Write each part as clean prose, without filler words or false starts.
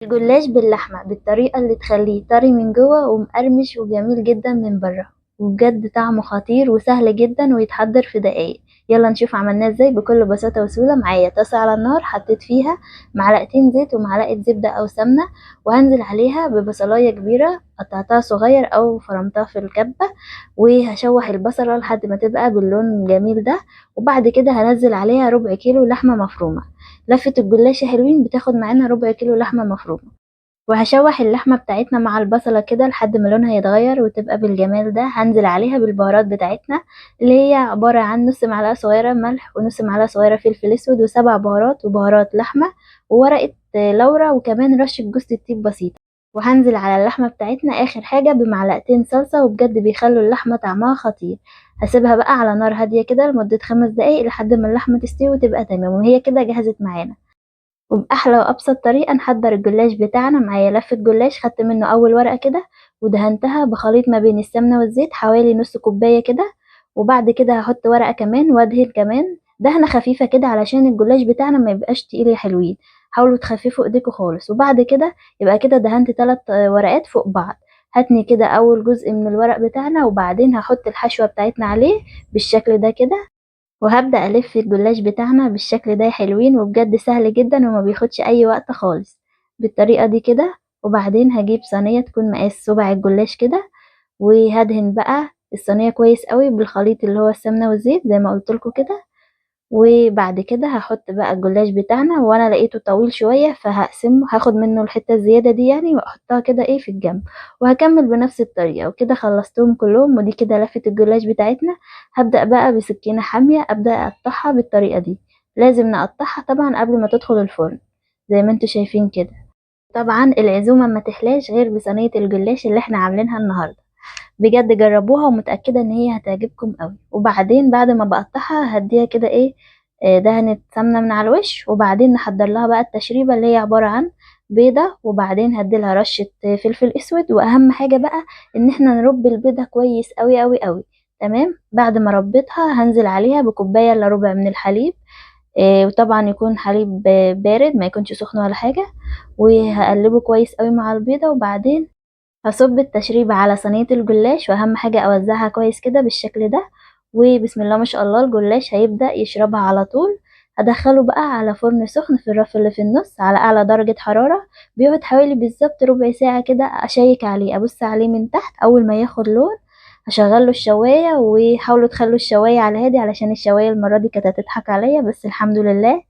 الجلاش باللحمة بالطريقة اللي تخليه طري من جوه ومقرمش وجميل جدا من بره، وبجد طعمه خطير وسهل جدا ويتحضر في دقايق. يلا نشوف عملناه ازاي بكل بساطة وسهولة. معايا طاسة على النار، حطيت فيها معلقتين زيت ومعلقة زبدة أو سمنة، وهنزل عليها ببصلاية كبيرة قطعتها صغير أو فرمتها في الكبة، وهشوح البصلة لحد ما تبقى باللون الجميل ده. وبعد كده هنزل عليها ربع كيلو لحمة مفرومة. لفة الجلاش يا حلوين بتاخد معانا ربع كيلو لحمة مفرومة. وهشوح اللحمة بتاعتنا مع البصلة كده لحد ما لونها يتغير وتبقى بالجمال ده. هنزل عليها بالبهارات بتاعتنا اللي هي عبارة عن نص معلقة صغيرة ملح ونص معلقة صغيرة فلفل اسود وسبع بهارات وبهارات لحمة وورقة لورا وكمان رشة جوز الطيب بسيطة. وهنزل على اللحمة بتاعتنا اخر حاجة بمعلقتين صلصة، وبجد بيخلوا اللحمة طعمها خطير. هسيبها بقى على نار هادية كده لمدة 5 دقايق لحد ما اللحمة تستوي وتبقى تمام، وهي كده جهزت معانا. وبأحلى وأبسط طريقة نحضر الجلاش بتاعنا. معايا لفة جلاش خدت منه أول ورقة كده ودهنتها بخليط ما بين السمنة والزيت حوالي نص كوباية كده، وبعد كده هحط ورقة كمان وادهن كمان دهنة خفيفة كده علشان الجلاش بتاعنا ما يبقاش تقيل يا حلوين. حاولوا تخففوا ايديكوا خالص. وبعد كده يبقى كده دهنت 3 ورقات فوق بعض. هتني كده أول جزء من الورق بتاعنا وبعدين هحط الحشوة بتاعتنا عليه بالشكل ده كده، وهبدأ ألف الجلاش بتاعنا بالشكل ده يا حلوين. وبجد سهل جدا وما بياخدش أي وقت خالص بالطريقة دي كده. وبعدين هجيب صينية تكون مقاس صباع الجلاش كده، وهدهن بقى الصينية كويس قوي بالخليط اللي هو السمنة والزيت زي ما قلتلكوا كده. وبعد كده هحط بقى الجلاش بتاعنا، وانا لقيته طويل شوية فهقسمه، هاخد منه الحتة الزيادة دي يعني واحطها كده ايه في الجنب، وهكمل بنفس الطريقة. وكده خلصتهم كلهم، ودي كده لفة الجلاش بتاعتنا. هبدأ بقى بسكينة حامية أبدأ أقطعها بالطريقة دي. لازم نقطعها طبعا قبل ما تدخل الفرن زي ما انتوا شايفين كده. طبعا العزومة ما تحلاش غير بصينية الجلاش اللي احنا عاملينها النهاردة. بجد جربوها ومتأكدة ان هي هتعجبكم قوي. وبعدين بعد ما بقطعها هديها كده ايه دهنة سمنة من على الوش، وبعدين نحضر لها بقى التشريبة اللي هي عبارة عن بيضة، وبعدين هديلها رشة فلفل اسود. واهم حاجة بقى ان احنا نرب البيضة كويس قوي قوي قوي. تمام. بعد ما ربيتها هنزل عليها بكوباية الا ربع من الحليب، وطبعا يكون حليب بارد ما يكونش سخن ولا حاجة. وهقلبه كويس قوي مع البيضة، وبعدين هصب التشريبة على صينية الجلاش، واهم حاجة اوزعها كويس كده بالشكل ده. وبسم الله ما شاء الله الجلاش هيبدأ يشربها على طول. هدخله بقى على فرن سخن في الرف اللي في النص على اعلى درجة حرارة. بيقعد حوالي بالظبط ربع ساعة كده. اشيك عليه ابص عليه من تحت اول ما ياخد لون هشغله الشواية. وحاولوا تخلوا الشواية على هادي علشان الشواية المرة دي كانت هتضحك عليا، بس الحمد لله.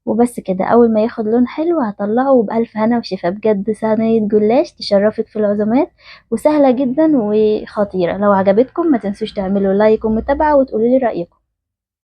وبس كده اول ما ياخد لون حلو هطلعه بألف هنا وشفا. بجد صينية جلاش تشرفك في العزومات، وسهلة جدا وخطيرة. لو عجبتكم ما تنسوش تعملوا لايك ومتابعة وتقولوا لي رأيكم.